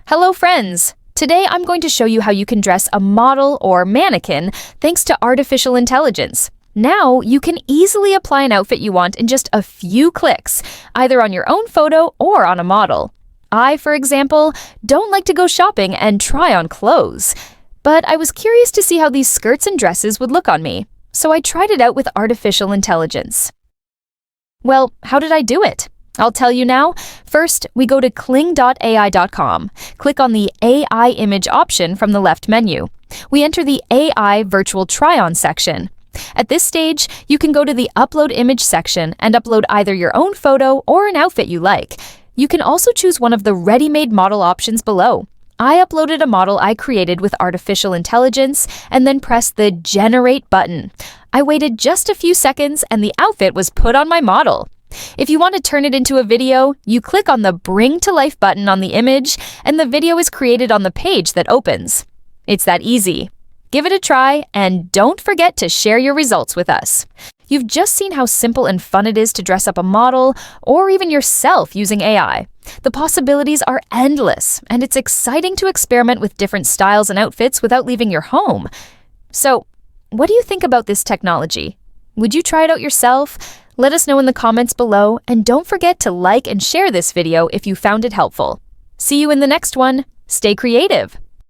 Hello friends! Today I'm going to show you how you can dress a model or mannequin thanks to artificial intelligence. Now you can easily apply an outfit you want in just a few clicks, either on your own photo or on a model. I, for example, don't like to go shopping and try on clothes, but I was curious to see how these skirts and dresses would look on me, so I tried it out with artificial intelligence. Well, how did I do it? I'll tell you now. First, we go to kling.ai.com. Click on the AI image option from the left menu. We enter the AI virtual try-on section. At this stage, you can go to the upload image section and upload either your own photo or an outfit you like. You can also choose one of the ready-made model options below. I uploaded a model I created with artificial intelligence and then pressed the Generate button. I waited just a few seconds and the outfit was put on my model. If you want to turn it into a video, you click on the Bring to Life button on the image, and the video is created on the page that opens. It's that easy. Give it a try, and don't forget to share your results with us. You've just seen how simple and fun it is to dress up a model, or even yourself using AI. The possibilities are endless, and it's exciting to experiment with different styles and outfits without leaving your home. So, what do you think about this technology? Would you try it out yourself? Let us know in the comments below, and don't forget to like and share this video if you found it helpful. See you in the next one. Stay creative!